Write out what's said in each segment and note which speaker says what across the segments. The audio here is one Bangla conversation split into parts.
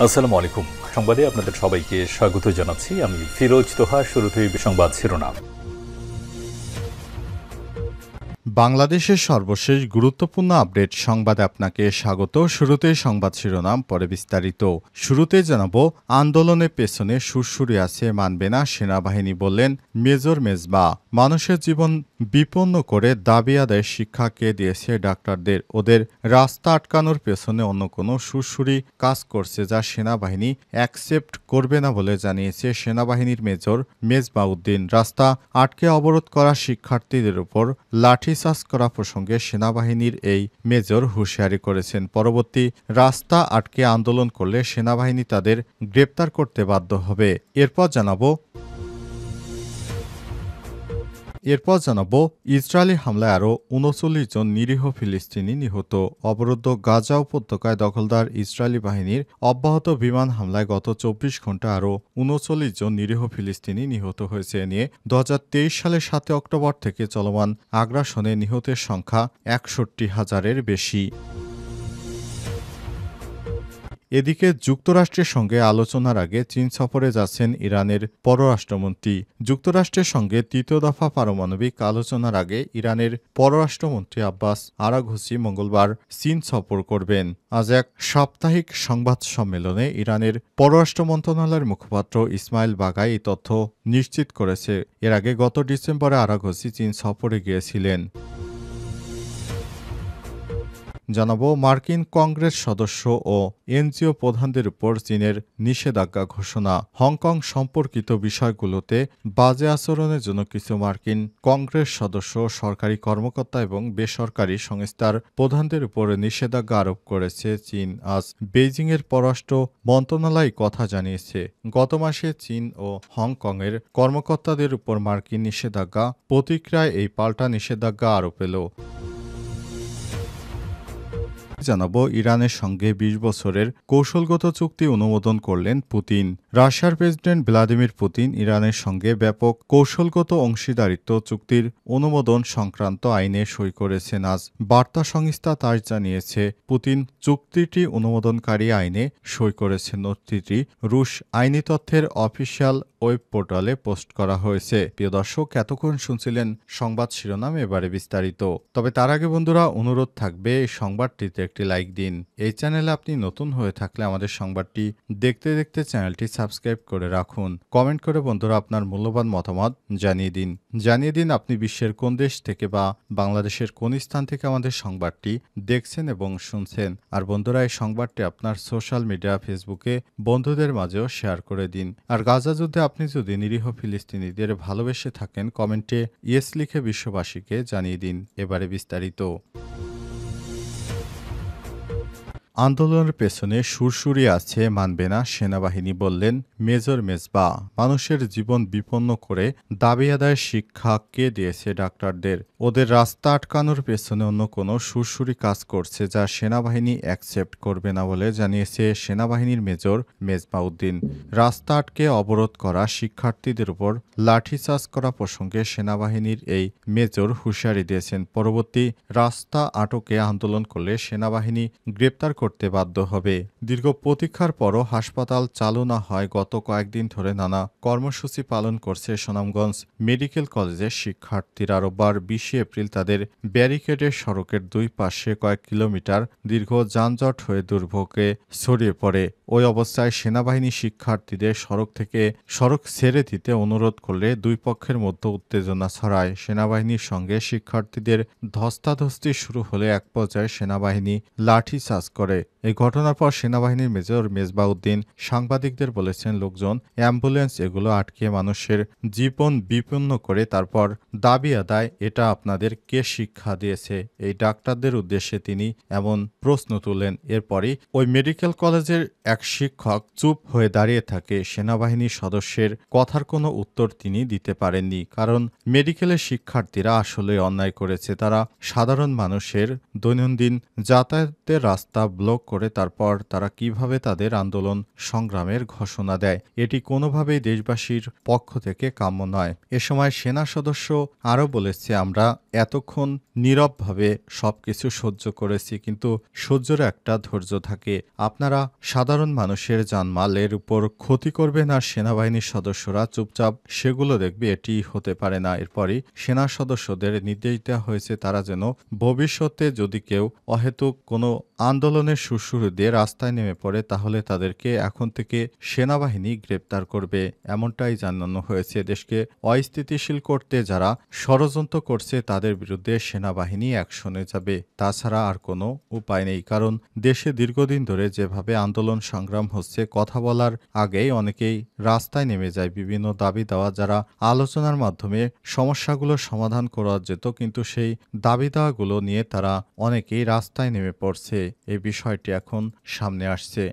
Speaker 1: আসসালামু আলাইকুম। সংবাদে আপনাদের সবাইকে স্বাগত জানাচ্ছি। আমি ফিরোজ তোহা। শুরুতেই সংবাদ শিরোনাম।
Speaker 2: বাংলাদেশের সর্বশেষ গুরুত্বপূর্ণ আপডেট সংবাদে আপনাকে স্বাগত। শুরুতেই সংবাদ শিরোনাম, পরে বিস্তারিত। শুরুতে জানাবো, আন্দোলনের পেছনে সুরসুরি আছে, মানবে না সেনাবাহিনী, বললেন মেজর মেজবা। মানুষের জীবন বিপন্ন করে দাবি আদায়ের শিক্ষা কে দিয়েছে ডাক্তারদের? ওদের রাস্তা আটকানোর পেছনে অন্য কোনো সুরসুরি কাজ করছে, যা সেনাবাহিনী অ্যাকসেপ্ট করবে না বলে জানিয়েছে সেনাবাহিনীর মেজর মেজবা উদ্দিন। রাস্তা আটকে অবরোধ করা শিক্ষার্থীদের উপর লাঠিচার্জ করা প্রসঙ্গে সেনাবাহিনীর এই মেজর হুঁশিয়ারি করেছেন। পরবর্তী রাস্তা আটকে আন্দোলন করলে সেনাবাহিনী তাদের গ্রেপ্তার করতে বাধ্য হবে। এরপর জানাবো ইসরায়েলি হামলায় আরও ৩৯ জন নিরীহ ফিলিস্তিনি নিহত। অবরুদ্ধ গাজা উপত্যকায় দখলদার ইসরায়েলি বাহিনীর অব্যাহত বিমান হামলায় গত ২৪ ঘণ্টায় আরও ৩৯ জন নিরীহ ফিলিস্তিনি নিহত হয়েছে। এ নিয়ে ২০২৩ সালের ৭ অক্টোবর থেকে চলমান আগ্রাসনে নিহতের সংখ্যা ৬১,০০০-এর বেশি। এদিকে যুক্তরাষ্ট্রের সঙ্গে আলোচনার আগে চীন সফরে যাচ্ছেন ইরানের পররাষ্ট্রমন্ত্রী। যুক্তরাষ্ট্রের সঙ্গে তৃতীয় দফা পারমাণবিক আলোচনার আগে ইরানের পররাষ্ট্রমন্ত্রী আব্বাস আরাঘচি মঙ্গলবার চীন সফর করবেন। আজ এক সাপ্তাহিক সংবাদ সম্মেলনে ইরানের পররাষ্ট্র মন্ত্রণালয়ের মুখপাত্র ইসমাইল বাগাই এই তথ্য নিশ্চিত করেছে। এর আগে গত ডিসেম্বরে আরাঘচি চীন সফরে গিয়েছিলেন। জানাবো, মার্কিন কংগ্রেস সদস্য ও এনজিও প্রধানদের উপর চীনের নিষেধাজ্ঞা ঘোষণা। হংকং সম্পর্কিত বিষয়গুলোতে বাজে আচরণের জন্য কিছু মার্কিন কংগ্রেস সদস্য, সরকারি কর্মকর্তা এবং বেসরকারি সংস্থার প্রধানদের উপর নিষেধাজ্ঞা আরোপ করেছে চীন। আজ বেইজিংয়ের পররাষ্ট্র মন্ত্রণালয় কথা জানিয়েছে, গত মাসে চীন ও হংকংয়ের কর্মকর্তাদের উপর মার্কিন নিষেধাজ্ঞা প্রতিক্রিয়ায় এই পাল্টা নিষেধাজ্ঞা আরোপ এলো। জানাবো, ইরানের সঙ্গে ২০ বছরের কৌশলগত চুক্তি অনুমোদন করলেন পুতিন। রাশিয়ার প্রেসিডেন্ট ভ্লাদিমির পুতিন ইরানের সঙ্গে ব্যাপক কৌশলগত অংশীদারিত্ব চুক্তির অনুমোদন সংক্রান্ত আইনে সই করেছেন। আজ বার্তা সংস্থা তাস জানিয়েছে, পুতিন চুক্তিটি অনুমোদনকারী আইনে সই করেছেন। নথিটি রুশ আইনি তথ্যের অফিসিয়াল ওয়েব পোর্টালে পোস্ট করা হয়েছে। প্রিয় দর্শক, এতক্ষণ শুনছিলেন সংবাদ শিরোনাম, এবারে বিস্তারিত। তবে তার আগে বন্ধুরা, অনুরোধ থাকবে এই সংবাদটিতে একটি লাইক দিন। এই চ্যানেলে আপনি নতুন হয়ে থাকলে আমাদের সংবাদটি দেখতে দেখতে চ্যানেলটি সাবস্ক্রাইব করে রাখুন। কমেন্ট করে বন্ধুরা আপনার মূল্যবান মতামত জানিয়ে দিন আপনি বিশ্বের কোন দেশ থেকে বা বাংলাদেশের কোন স্থান থেকে আমাদের সংবাদটি দেখছেন এবং শুনছেন। আর বন্ধুরা, এই সংবাদটি আপনার সোশ্যাল মিডিয়া, ফেসবুকে বন্ধুদের মাঝেও শেয়ার করে দিন। আর গাজা যুদ্ধে আপনি যদি নিরীহ ফিলিস্তিনিদের ভালোবেসে থাকেন, কমেন্টে ইয়েস লিখে বিশ্ববাসীকে জানিয়ে দিন। এবারে বিস্তারিত। আন্দোলনের পেছনে সুরসুরি আছে, মানবে না সেনাবাহিনী, বললেন মেজর মেজবা। মানুষের জীবন বিপন্ন করে দাবি আদায়ের শিক্ষা কে দিয়েছে ডাক্তারদের? ওদের রাস্তা আটকানোর পেছনে অন্য কোনো সুরসুরি কাজ করছে, যা সেনাবাহিনী অ্যাকসেপ্ট করবে না বলে জানিয়েছে সেনাবাহিনীর মেজর মেজবা উদ্দিন। রাস্তা আটকে অবরোধ করা শিক্ষার্থীদের উপর লাঠিচার্জ করা প্রসঙ্গে সেনাবাহিনীর এই মেজর হুঁশিয়ারি দিয়েছেন। পরবর্তী রাস্তা আটকে আন্দোলন করলে সেনাবাহিনী গ্রেপ্তার করতে বাধ্য হবে। দীর্ঘ প্রতীক্ষার পরও হাসপাতাল চালু না হয় গত কয়েকদিন ধরে নানা কর্মসূচি পালন করছে সুনামগঞ্জ মেডিকেল কলেজের শিক্ষার্থীরা। রোববার ২০ এপ্রিল তাদের ব্যারিকেডের সড়কের দুই পাশে কয়েক কিলোমিটার দীর্ঘ যানজট হয়ে দুর্ভোগে ছড়িয়ে পড়ে। ওই অবস্থায় সেনাবাহিনী শিক্ষার্থীদের সড়ক ছেড়ে দিতে অনুরোধ করলে দুই পক্ষের মধ্যে উত্তেজনা ছড়ায়। সেনাবাহিনীর সঙ্গে শিক্ষার্থীদের ধস্তাধস্তি শুরু হলে এক পর্যায়ে সেনাবাহিনী লাঠিচার্জ করে। এই ঘটনার পর সেনাবাহিনীর মেজর মেজবা উদ্দিন সাংবাদিকদের বলেছেন, লোকজন, অ্যাম্বুলেন্স এগুলো আটকে মানুষের জীবন বিপন্ন করে তারপর দাবি আদায়, এটা আপনাদের কে শিক্ষা দিয়েছে? এই ডাক্তারদের উদ্দেশ্যে তিনি এমন প্রশ্ন তুলেন। এরপরই ওই মেডিকেল কলেজের এক শিক্ষক চুপ হয়ে দাঁড়িয়ে থাকে। সেনাবাহিনীর সদস্যের কথার কোনো উত্তর তিনি দিতে পারেননি, কারণ মেডিকেলের শিক্ষার্থীরা আসলে অন্যায় করেছে। তারা সাধারণ মানুষের দৈনন্দিন যাতায়াতের রাস্তা ব্লক করে তারপর তারা কিভাবে তাদের আন্দোলন সংগ্রামের ঘোষণা দেয়, এটি কোনোভাবেই দেশবাসীর পক্ষ থেকে কাম্য নয়। এ সময় সেনা সদস্য আরও বলেছে, আমরা আমরা এতক্ষণ নীরবভাবে সবকিছু সহ্য করেছি, কিন্তু সহ্যের একটা ধৈর্য থাকে। আপনারা সাধারণ মানুষের জানমালের উপর ক্ষতি করবেন আর সেনাবাহিনীর সদস্যরা চুপচাপ সেগুলো দেখবে, এটি হতে পারে না। এরপরই সেনা সদস্যদের নির্দেশ দেওয়া হয়েছে তারা যেন ভবিষ্যতে যদি কেউ অহেতুক কোনো আন্দোলনের সুরসুরি দিয়ে রাস্তায় নেমে পড়ে তাহলে তাদেরকে এখন থেকে সেনাবাহিনী গ্রেপ্তার করবে, এমনটাই জানানো হয়েছে। দেশকে অস্থিতিশীল করতে যারা ষড়যন্ত্র করছে তাদের বিরুদ্ধে সেনাবাহিনী অ্যাকশনে যাবে, তাছাড়া আর কোনো উপায় নেই। কারণ দেশে দীর্ঘদিন ধরে যেভাবে আন্দোলন সংগ্রাম হচ্ছে, কথা বলার আগেই অনেকেই রাস্তায় নেমে যায়। বিভিন্ন দাবি দেওয়া যারা আলোচনার মাধ্যমে সমস্যাগুলো সমাধান করা যেত, কিন্তু সেই দাবি দেওয়াগুলো নিয়ে তারা অনেকেই রাস্তায় নেমে পড়ছে। এই বিষয়টি এখন সামনে আসছে।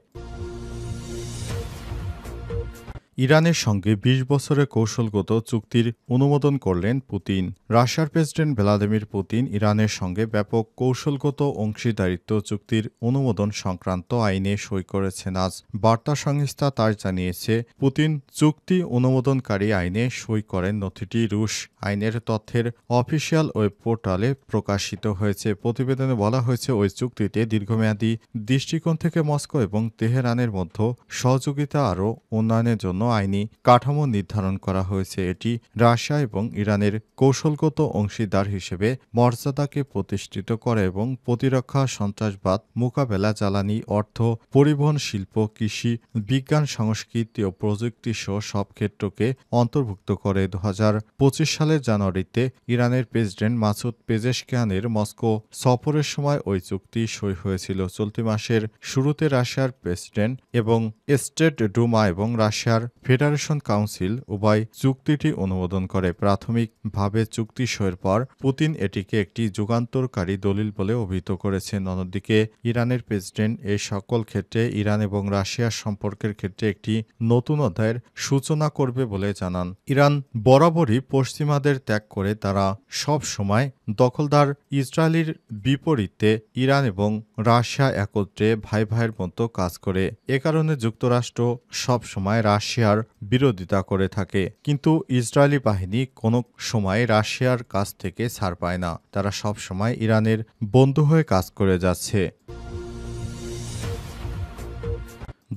Speaker 2: ইরানের সঙ্গে ২০ বছরের কৌশলগত চুক্তির অনুমোদন করলেন পুতিন। রাশিয়ার প্রেসিডেন্ট ভ্লাদিমির পুতিন ইরানের সঙ্গে ব্যাপক কৌশলগত অংশীদারিত্ব চুক্তির অনুমোদন সংক্রান্ত আইনে সই করেছেন আজ। বার্তা সংস্থা তার জানিয়েছে, পুতিন চুক্তি অনুমোদনকারী আইনে সই করেন। নথিটি রুশ আইনের তথ্যের অফিসিয়াল ওয়েব পোর্টালে প্রকাশিত হয়েছে। প্রতিবেদনে বলা হয়েছে, ওই চুক্তিতে দীর্ঘমেয়াদী দৃষ্টিকোণ থেকে মস্কো এবং তেহরানের মধ্যে সহযোগিতা আরও উন্নয়নের জন্য আইনি কাঠামো নির্ধারণ করা হয়েছে। এটি রাশিয়া এবং ইরানের কৌশলগত অংশীদার হিসেবে মর্যাদাকে প্রতিষ্ঠিত করে এবং প্রতিরক্ষা, সন্ত্রাসবাদ মোকাবেলা, জ্বালানি, অর্থ, পরিবহন, শিল্প, কৃষি, বিজ্ঞান, সংস্কৃতি ও প্রযুক্তি সহ সব ক্ষেত্রকে অন্তর্ভুক্ত করে। ২০২৫ সালের জানুয়ারিতে ইরানের প্রেসিডেন্ট মাসুদ পেজেশকিয়ানের মস্কো সফরের সময় ওই চুক্তি সই হয়েছিল। চলতি মাসের শুরুতে রাশিয়ার প্রেসিডেন্ট এবং স্টেট ডুমা এবং রাশিয়ার ফেডারেশন কাউন্সিল উভয় চুক্তিটি অনুমোদন করে। প্রাথমিকভাবে চুক্তি সইয়ের পর পুতিন এটিকে একটি যুগান্তকারী দলিল বলে অভিহিত করেছেন। অন্যদিকে ইরানের প্রেসিডেন্ট এই সকল ক্ষেত্রে ইরান এবং রাশিয়ার সম্পর্কের ক্ষেত্রে একটি নতুন অধ্যায়ের সূচনা করবে বলে জানান। ইরান বরাবরই পশ্চিমাদের ত্যাগ করে তারা সব সময় দখলদার ইসরায়েলের বিপরীতে ইরান এবং রাশিয়া একত্রে ভাই ভাইয়ের মতো কাজ করে। এ কারণে যুক্তরাষ্ট্র সব সময় রাশিয়ার বিরোধিতা করে থাকে, কিন্তু ইসরায়েলি বাহিনী কোনো সময় রাশিয়ার কাছ থেকে ছাড় পায় না। তারা সব সময় ইরানের বন্ধু হয়ে কাজ করে যাচ্ছে।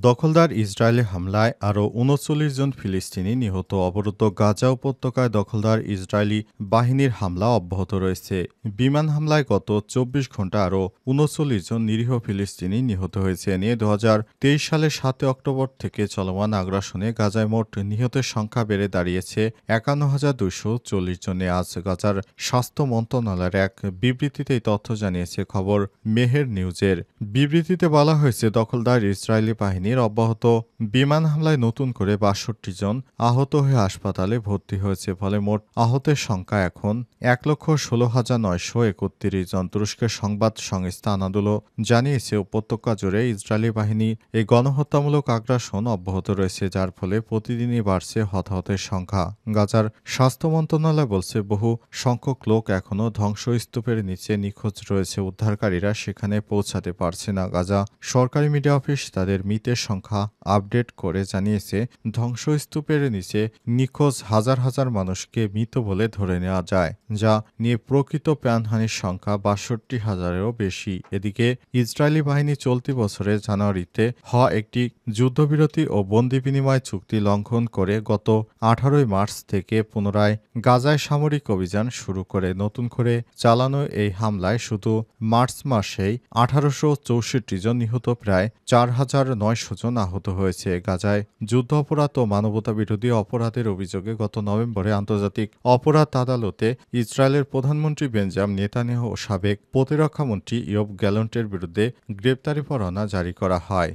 Speaker 2: দখলদার ইসরায়েলি হামলায় আরও ৩৯ জন ফিলিস্তিনি নিহত। অবরুদ্ধ গাজা উপত্যকায় দখলদার ইসরায়েলি বাহিনীর হামলা অব্যাহত রয়েছে। বিমান হামলায় গত ২৪ ঘণ্টা আরও ৩৯ জন নিরীহ ফিলিস্তিনি নিহত হয়েছে। নিয়ে ২০২৩ সালের ৭ অক্টোবর থেকে চলমান আগ্রাসনে গাজায় মোট নিহতের সংখ্যা বেড়ে দাঁড়িয়েছে ৫১,২৪০ জনে। আজ গাজার স্বাস্থ্য মন্ত্রণালয়ের এক বিবৃতিতে এই তথ্য জানিয়েছে খবর মেহের নিউজের। বিবৃতিতে বলা হয়েছে, দখলদার ইসরায়েলি বাহিনীর অব্যাহত বিমান হামলায় নতুন করে ৬২ জন আহত হয়ে হাসপাতালে ভর্তি হয়েছে। ফলে মোট আহতের সংখ্যা এখন ১,১৬,৯৩১ জন। তুরস্কের সংবাদ সংস্থা আনাদোলো জানিয়েছে, উপত্যকা জুড়ে ইসরায়েলি বাহিনীর এই গণহত্যামূলক আগ্রাসন অব্যাহত রয়েছে, যার ফলে প্রতিদিনই বাড়ছে হতাহতের সংখ্যা। গাজার স্বাস্থ্য মন্ত্রণালয় বলছে, বহু সংখ্যক লোক এখনও ধ্বংসস্তূপের নিচে নিখোঁজ রয়েছে। উদ্ধারকারীরা সেখানে পৌঁছাতে পারছে না। গাজা সরকারি মিডিয়া অফিস তাদের মৃতের সংখ্যা আপডেট করে জানিয়েছে, ধ্বংসস্তূপের নিচে নিখোঁজ হাজার হাজার মানুষকে মৃত বলে ধরে নেওয়া যায়, যা নিয়ে প্রকৃত প্রাণহানির সংখ্যা ৬২,০০০-এরও বেশি। এদিকে ইসরায়েলি বাহিনী চলতি বছরের জানুয়ারিতে হওয়া একটি যুদ্ধবিরতি ও বন্দি বিনিময় চুক্তি লঙ্ঘন করে গত ১৮ মার্চ থেকে পুনরায় গাজায় সামরিক অভিযান শুরু করে। নতুন করে চালানো এই হামলায় শুধু মার্চ মাসেই ১৮৬৪ জন নিহত, প্রায় ৪,৯০০ জন আহত হয়েছে। গাজায় যুদ্ধ অপরাধ ও মানবতাবিরোধী অপরাধের অভিযোগে গত নভেম্বরে আন্তর্জাতিক অপরাধ আদালতে ইসরায়েলের প্রধানমন্ত্রী বেঞ্জামিন নেতানিয়াহু ও সাবেক প্রতিরক্ষামন্ত্রী ইয়োব গ্যালন্টের বিরুদ্ধে গ্রেপ্তারি পরোয়ানা জারি করা হয়।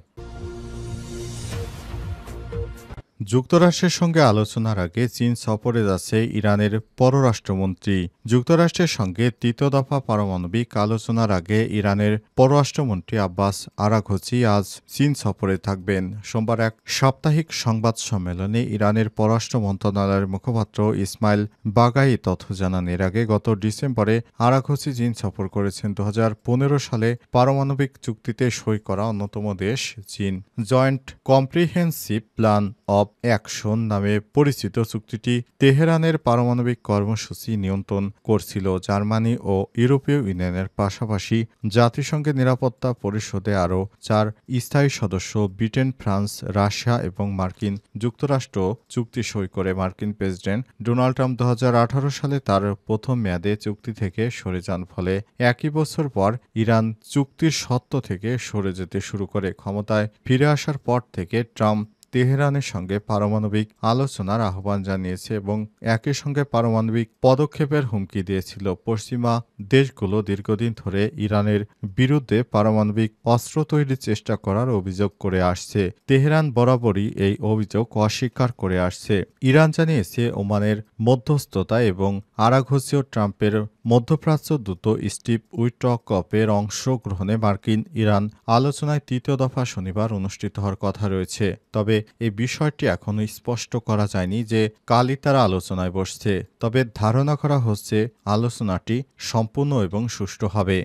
Speaker 2: যুক্তরাষ্ট্রের সঙ্গে আলোচনার আগে চীন সফরে যাচ্ছে ইরানের পররাষ্ট্রমন্ত্রী। যুক্তরাষ্ট্রের সঙ্গে তৃতীয় দফা পারমাণবিক আলোচনার আগে ইরানের পররাষ্ট্রমন্ত্রী আব্বাস আরাঘচি আজ চীন সফরে থাকবেন। সোমবার এক সাপ্তাহিক সংবাদ সম্মেলনে ইরানের পররাষ্ট্র মন্ত্রণালয়ের মুখপাত্র ইসমাইল বাগাই তথ্য জানান। এর আগে গত ডিসেম্বরে আরাঘচি চীন সফর করেছেন। ২০১৫ সালে পারমাণবিক চুক্তিতে সই করা অন্যতম দেশ চীন। Joint comprehensive plan of action নামে পরিচিত চুক্তিটি তেহরানের পারমাণবিক কর্মসূচি নিয়ন্ত্রণ করছিল। জার্মানি ও ইউরোপীয় ইউনিয়নের পাশাপাশি জাতিসংঘের নিরাপত্তা পরিষদে আরও 4 স্থায়ী সদস্য ব্রিটেন, ফ্রান্স, রাশিয়া এবং মার্কিন যুক্তরাষ্ট্র চুক্তি সই করে। মার্কিন প্রেসিডেন্ট ডোনাল্ড ট্রাম্প 2018 সালে তার প্রথম মেয়াদে চুক্তি থেকে সরে যান, ফলে একই বছর পর ইরান চুক্তির সত্ত্ব থেকে সরে যেতে শুরু করে। ক্ষমতায় ফিরে আসার পর থেকে ট্রাম্প তেহরানের সঙ্গে পারমাণবিক আলোচনার আহ্বান জানিয়েছে এবং একই সঙ্গে পারমাণবিক পদক্ষেপের হুমকি দিয়েছিল। পশ্চিমা দেশগুলো দীর্ঘদিন ধরে ইরানের বিরুদ্ধে পারমাণবিক অস্ত্র তৈরির চেষ্টা করার অভিযোগ করে আসছে। তেহরান বরাবরই এই অভিযোগ অস্বীকার করে আসছে। ইরান জানিয়েছে ওমানের মধ্যস্থতা এবং আরাঘসীয় ট্রাম্পের মধ্যপ্রাচ্য দূত স্টিভ উইটকপের অংশগ্রহণে মার্কিন ইরান আলোচনায় তৃতীয় দফা শনিবার অনুষ্ঠিত হওয়ার কথা রয়েছে। তবে এই বিষয়টি এখনও স্পষ্ট করা যায়নি যে কালই তারা আলোচনায় বসছে। তবে ধারণা করা হচ্ছে আলোচনাটি সম্পূর্ণ এবং সুষ্ঠু হবে।